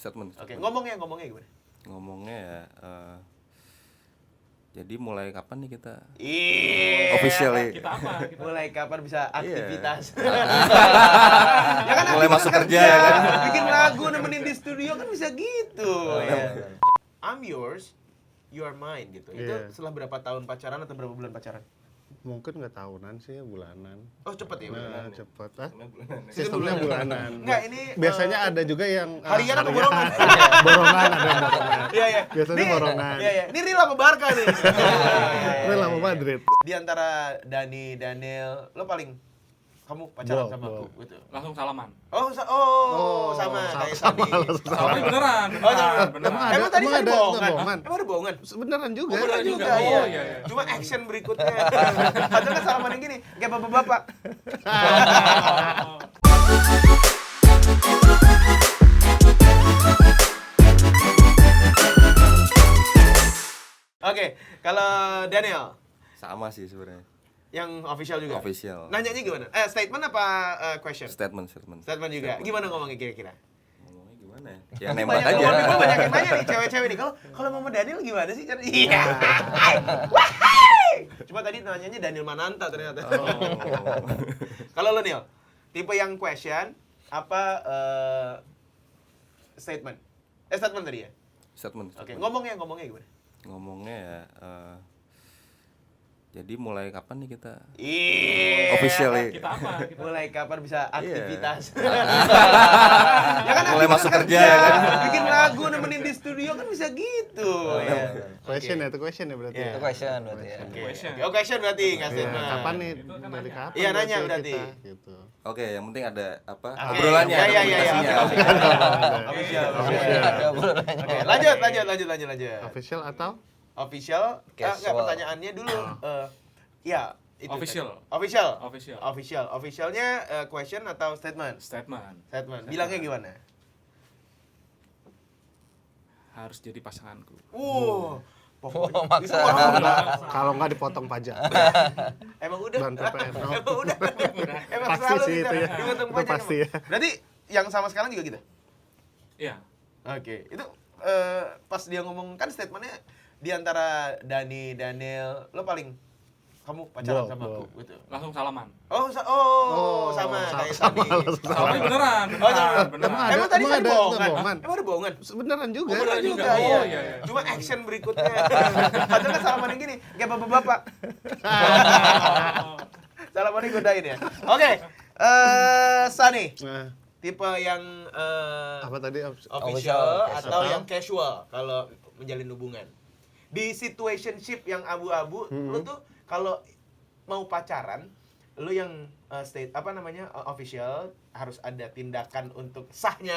Statement. Oke, ngomongnya gimana? Ngomongnya ya, jadi mulai kapan nih kita Iya. officially? Kita apa? Mulai kapan bisa aktivitas? Ya kan Mulai aktivitas masuk kerja ya kan? Bikin lagu nemenin di studio kan bisa gitu. Ya. I'm yours, you are mine gitu. Itu Iya. setelah berapa tahun pacaran atau berapa bulan pacaran? Mungkin nggak tahunan sih, bulanan. Oh, cepet ya Nah, bulanan. cepet. Itu Sistemnya bulanan. Enggak, ini Biasanya ada juga yang harian atau borongan? Borongan, ada yang borongan. Iya, iya. Biasanya borongan. Iya, iya. Ini Real apa Barca nih? Real sama Madrid. Di antara Dani, Daniel, lo paling kamu pacaran sama aku gitu. Langsung salaman. Oh, sama kayak tadi. Salaman beneran. Oh, sama. Beneran. Emang tadi kan ada bohongan. bohongan? Emang ada bohongan? Beneran juga. Beneran juga, Oh, iya. iya, iya. Cuma action berikutnya. Padahal kan salaman yang gini, kayak bapak-bapak. Oke, kalau Daniel Sama sih sebenarnya. yang official juga. Official. Nanyanya gimana? Statement apa question? Statement. Statement juga. Gimana ngomongnya kira-kira? Ngomongnya gimana ya? Ya nembak aja. Gue banyak yang nanya nih, cewek-cewek nih. Kalau Mama Daniel gimana sih? Iya. Wahai! Cuma tadi nanyanya Daniel Mananta ternyata. Kalau lo Neil, tipe yang question apa statement? Statement tadi ya? Statement. Oke, ngomongnya gimana? Ngomongnya ya, jadi mulai kapan nih kita Iya. officially? Kita apa? Mulai kapan bisa aktivitas? Ya kan Mulai aktivitas masuk kerja ya kan? Bikin lagu nemenin di studio kan bisa gitu. Ya. Question ya, itu question ya berarti. Iya. ya? Itu question berarti ya. Oke. Question. Oh, question berarti nggak Iya, statement. kapan nih? Itu kan Dari nanya. kapan? Iya, nanya berarti. kita, gitu. Oke, yang penting ada apa? Oke. Obrolannya, Ya, ada ya, ya, ya. komunikasinya. Official. Ada bulannya. Oke, lanjut. Official atau? Official. Enggak, Casual. pertanyaannya dulu. Ya, itu. Official. tadi. Official. Officialnya question atau statement? Statement. Statement. Bilangnya gimana? Harus jadi pasanganku. Pokoknya maksa. itu orang Kalau nggak dipotong pajak. emang udah. Dan PPN. Emang udah. Emang Pasti selalu sih kita itu ya. dipotong Itu pajak pasti emang. ya. Berarti yang sama sekarang juga gitu? Iya. Oke, itu pas dia ngomong kan statementnya di antara Dani, Daniel, lo paling kamu pacaran sama aku gitu. Langsung salaman. Oh, sama kayak tadi. Salaman beneran. Oh, sama. Beneran. Emang tadi kan ada bohongan? bohongan? Emang ada bohongan? Beneran juga. Beneran juga, Oh, iya. iya, iya. Cuma action berikutnya. Padahal kan salaman yang gini, kayak bapak-bapak. Salamannya godain ya. Oke, Sunny, Nah, tipe yang apa tadi? official atau Atau? yang casual kalau menjalin hubungan. Di situationship yang abu-abu, lu tuh kalau mau pacaran, lu yang official harus ada tindakan untuk sahnya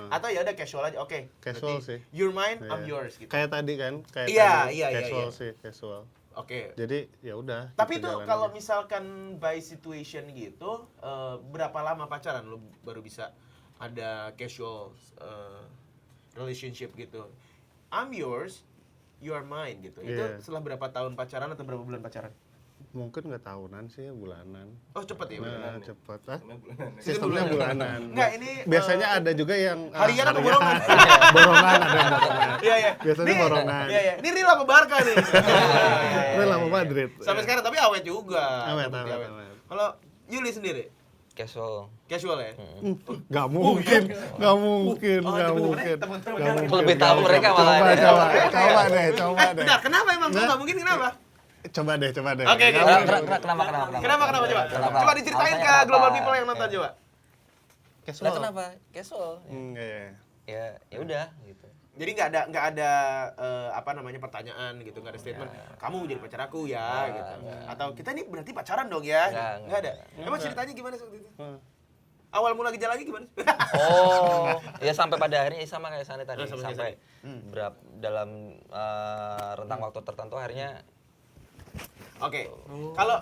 atau ya udah casual aja. Oke. Casual berarti sih. You're mine, I'm Iya. yours gitu. Kayak tadi kan, kayak Iya, tadi. iya, Casual iya. sih, casual. Oke. Jadi ya udah. Tapi kita itu jalan kalau aja. misalkan by situation gitu, berapa lama pacaran lu baru bisa ada casual relationship gitu? I'm yours, you are mine gitu. Itu Iya. setelah berapa tahun pacaran atau berapa bulan pacaran? Mungkin nggak tahunan sih, bulanan. Oh, cepet ya Nah, bulanan. cepet. Itu Sistemnya bulanan. Enggak, ini Biasanya ada juga yang harian atau borongan? Borongan, ada yang borongan. Iya, iya. Biasanya Ini- borongan. Iya, iya. Ini Real apa Barca nih? Real sama Madrid. Sampai sekarang tapi awet juga. Awet, Terbukti awet. Kalau Yuli sendiri, Casual. casual ya? Nggak mungkin, nggak mungkin, Oh, nggak temen-temennya- mungkin. temen-temen Nggak yang- mungkin. Lebih tahu mereka malah. Coba, ya. coba deh. Bentar, kenapa emang kok nggak mungkin kenapa? Coba deh. Oke, oke. Nggak Kenapa mungkin. Kenapa coba? Kenapa? Coba diceritain ke Alasannya global kenapa? people yang nonton Ya. coba. Casual. Nah, kenapa? Casual. Iya. Ya udah gitu. Jadi nggak ada pertanyaan gitu, nggak ada statement. Kamu jadi pacar aku ya, gitu. Atau kita nih berarti pacaran dong ya? Nggak ada. Emang ceritanya gimana waktu itu? Awal mula gejalanya gimana? Oh, ya sampai pada akhirnya sama kayak Sani tadi. Oh, sama kayak Sampai dalam rentang waktu tertentu akhirnya Oke,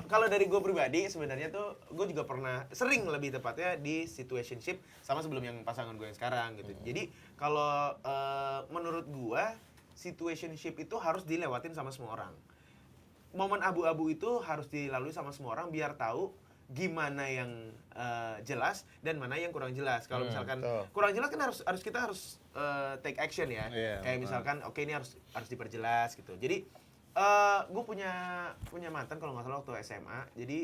kalau dari gue pribadi sebenarnya tuh gue juga pernah sering lebih tepatnya di situationship sama sebelum yang pasangan gue yang sekarang gitu. Jadi kalau menurut gue situationship itu harus dilewatin sama semua orang. Momen abu-abu itu harus dilalui sama semua orang biar tahu gimana yang jelas dan mana yang kurang jelas. Kalau misalkan betul. kurang jelas kan kita harus take action ya. Iya, Kayak misalkan oke ini harus diperjelas gitu. Jadi gue punya mantan kalau nggak salah waktu SMA. Jadi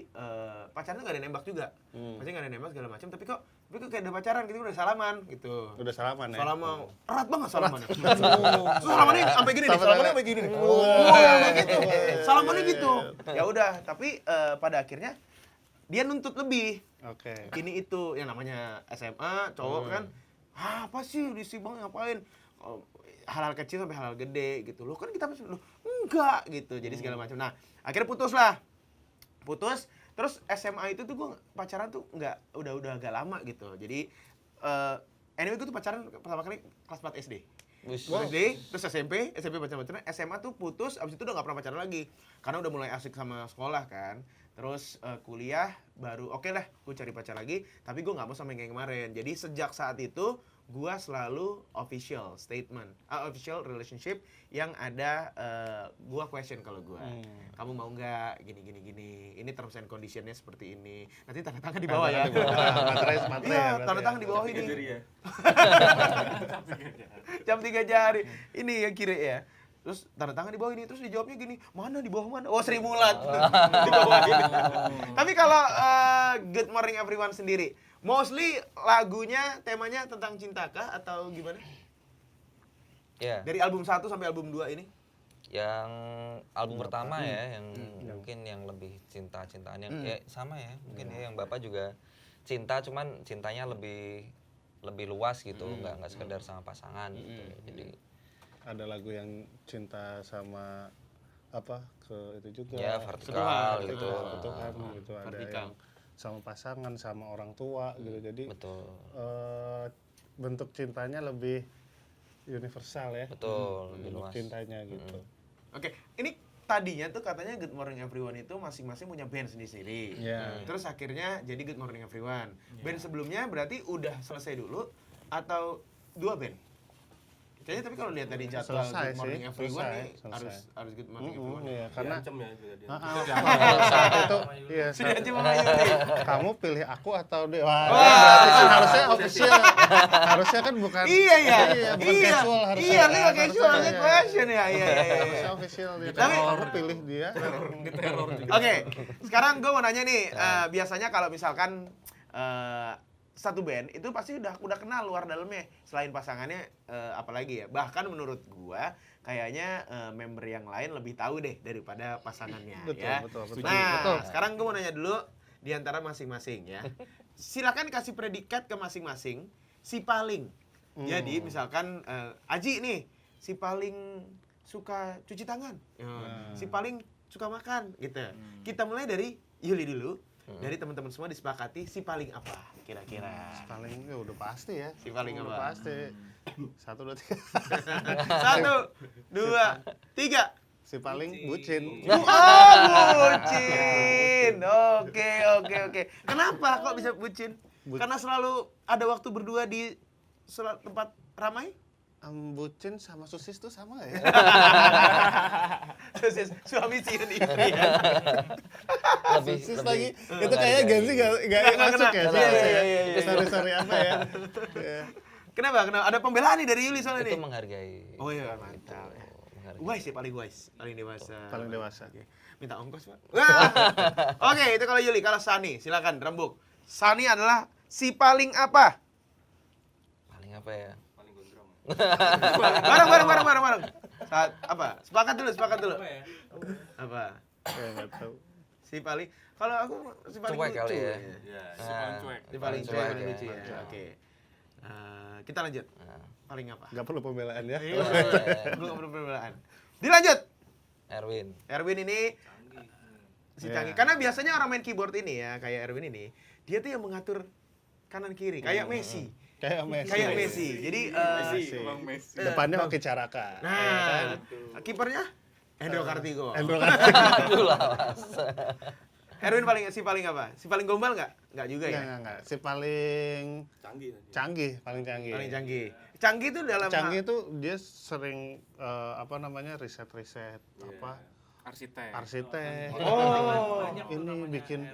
pacarnya nggak ada nembak juga. Maksudnya nggak ada nembak segala macam. Tapi kok kayak ada pacaran gitu, udah salaman gitu. Udah salaman ya? Salaman, erat banget salamannya. Salamannya sampai gini nih, salamannya sampai gini nih. Gitu. Salamannya gitu. Ya udah, tapi pada akhirnya dia nuntut lebih. Oke. Ini itu yang namanya SMA, cowok kan, apa sih si bang ngapain? Hal-hal kecil sampai hal-hal gede gitu. Loh kan kita loh, enggak gitu. Jadi segala macam. Nah, akhirnya putus lah. Putus, terus SMA itu tuh gue pacaran tuh udah agak lama gitu. Jadi anyway gue tuh pacaran pertama kali kelas 4 SD. SD, terus SMP pacaran, SMA tuh putus, abis itu udah gak pernah pacaran lagi. Karena udah mulai asik sama sekolah kan. Terus kuliah baru oke lah gue cari pacar lagi, tapi gue gak mau sama yang kemarin. Jadi sejak saat itu gue selalu official statement, official relationship yang ada gue question kalau gue. Kamu mau nggak gini. Ini terms and conditionnya seperti ini. Nanti tanda tangan di bawah ya. Materai Iya, ya, tanda berarti tangan di bawah ini. ya. Jam 3 jari. Ini yang kiri ya. Terus tanda tangan di bawah ini, terus dijawabnya gini, mana di bawah mana? Oh, Sri Mulat. Di bawah ini. Tapi kalau Good Morning Everyone sendiri, mostly lagunya temanya tentang cinta kah atau gimana? Ya. Dari album 1 sampai album 2 ini? Yang album pertama ya, yang mungkin yang lebih cinta-cintaan yang ya sama ya, mungkin ya yang Bapak juga cinta, cuman cintanya lebih luas gitu, nggak sekedar sama pasangan gitu. Jadi ada lagu yang cinta sama apa ke itu juga. ya vertikal Ketuhan, gitu. Ketuhan gitu. Ada Vertikal. yang sama pasangan, sama orang tua gitu. Jadi Betul. bentuk cintanya lebih universal ya. Betul, lebih Bentuk luas. cintanya gitu. Oke, ini tadinya tuh katanya Good Morning Everyone itu masing-masing punya band sendiri-sendiri. Iya. Terus akhirnya jadi Good Morning Everyone. Band sebelumnya berarti udah selesai dulu atau 2 band? Kayaknya tapi kalau lihat dari jadwal Selesai Good Morning sih, Everyone nih selesai. harus Good Morning Everyone. Iya, karena Diancem ya juga dia. saat itu iya, Sudah cuma Yuli. kamu pilih aku atau dia? Wah, berarti kan harusnya official. Harusnya kan bukan Iya ya. bukan casual harusnya. Iya, ini pakai casual Harusnya, iya. question ya. Iya. Harusnya official dia. Tapi- Kamu pilih dia. Diteror juga. Oke, sekarang gue mau nanya nih, biasanya kalau misalkan satu band itu pasti udah kenal luar dalamnya, selain pasangannya apalagi ya. Bahkan menurut gua kayaknya member yang lain lebih tahu deh daripada pasangannya. Betul, ya. betul. Nah, Betul. sekarang gua mau nanya dulu di antara masing-masing ya. Silakan kasih predikat ke masing-masing si paling. Jadi misalkan Aji nih, si paling suka cuci tangan, si paling suka makan gitu. Kita mulai dari Yuli dulu. Dari teman-teman semua disepakati si paling apa kira-kira? Paling ya udah pasti ya. Si paling udah apa? pasti. 1 2 3. 1, 2, 3. Si paling bucin. Bucin. Oke. Kenapa kok bisa bucin? Karena selalu ada waktu berdua di tempat ramai? Bucin sama sosis tuh sama ya? Sosis, suami si Yuni. Sosis lagi. Itu kayaknya Genzi gak masuk ya? Iya. Sorry apa ya? Iya. Kenapa? Ada pembelaan nih dari Yuli soalnya Itu nih. menghargai. Oh iya, mantap. Menghargai. Wise ya, paling wise, paling dewasa. Paling dewasa. Oke. Minta ongkos, Pak. Wah. Oke, itu kalau Yuli. Kalau Sani, silakan rembuk. Sani adalah si paling apa? Paling apa ya? Bareng. Saat apa? Sepakat dulu. Apa? Ya nggak tahu. Si paling. Kalau aku si paling Cuek lucu. kali ya. Iya. Cuek. Si paling cuek, Cuek paling ya. lucu ya. Oke. Kita lanjut. Nah, Paling apa? Gak perlu pembelaan ya. Iya, belum perlu pembelaan. Dilanjut. Erwin. Erwin ini si canggih. Iya. Karena biasanya orang main keyboard ini ya, kayak Erwin ini, dia tuh yang mengatur kanan kiri, kayak Messi. Kayak Messi. Kayak Messi. Jadi Messi. Bang Messi. Depannya pakai Caraka. nah, kipernya Hendro Kartiko. Endro kan? Aduh lah, Mas. Erwin si paling apa? Si paling gombal nggak? Nggak juga ya. Enggak. Si paling Canggih. paling canggih. Paling canggih. Canggih itu dalam Canggih tuh dia sering riset apa Arsitek. arsitek. Oh. Ini bikin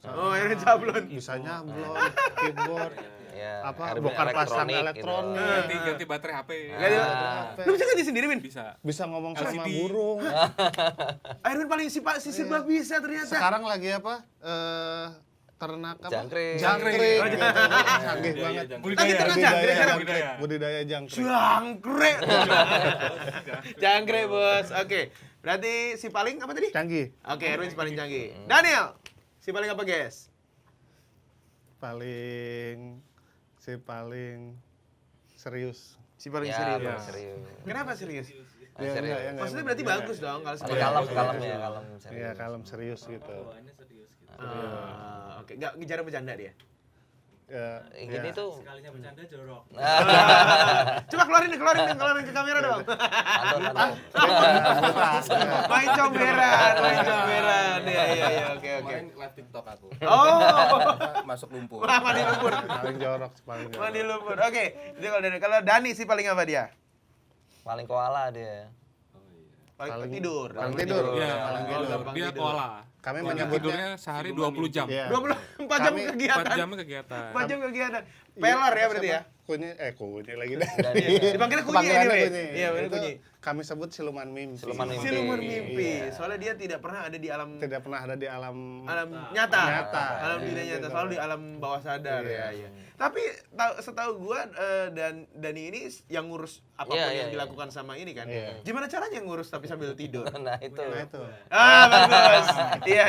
Oh, Erwin Sablon. bisa nyablon, keyboard, Ya, apa Erwin bongkar pasang elektronik gitu. elektronik. Ganti baterai HP. Ganti- HP. Lu bisa ganti sendiri, Min? Bisa. Bisa ngomong sama LCD. burung. Erwin paling si serba bisa ternyata. Sekarang lagi apa? Ternak apa? Jangkrik. Jangkrik. Oh, gitu. jangkrik. Canggih Iya, banget. iya, Lagi ternak jangkrik sekarang. Budidaya jangkrik. Jangkrik. Jangkrik, Bos. Oke. Berarti si paling apa tadi? Canggih. Oke, Erwin si paling canggih. Daniel, si paling apa, guys? Si paling serius. Si paling Ya, serius. paling serius. Kenapa serius? Ya, Serius. enggak, ya, enggak. Maksudnya berarti bagus dong kalau Tapi sebagai kalem ya, kalem serius. Iya, kalem serius gitu. Oke, enggak jarang bercanda dia. Ya, Gini ya. tuh. Sekalinya bercanda jorok. Coba keluarin ke kamera dong. Anton. Main comberan. Iya, oke. Kemarin live TikTok aku. Oh, Masuk lumpur. mandi lumpur. Paling jorok, paling jorok. Mandi lumpur. Oke, jadi kalau Dani sih paling apa dia? Paling koala dia. Paling tidur. Paling tidur. Iya, Paling tidur. gampang dia tidur. koala. Kami Dia menyebutnya tidurnya sehari 20 jam. Iya. 24 jam Kami- 4 kegiatan. jam kegiatan. 4 jam kegiatan. Pelor ya berarti ya? Kunyi lagi dah. Dipanggilnya kunyi Panggilannya anyway. kunyi. Iya, bener Itu kunyi. kami sebut siluman mimpi. Siluman mimpi. Siluman mimpi. Iya. Soalnya dia tidak pernah ada di alam Tidak pernah ada di alam nyata. Nyata. Alam dunia nyata, selalu di alam bawah sadar ya. Tapi setahu gua dan Dani ini yang ngurus apapun Iya, yang iya, dilakukan sama ini kan. Iya. Gimana caranya ngurus tapi sambil tidur? Nah, itu. Nah itu. Ah, bagus. Iya,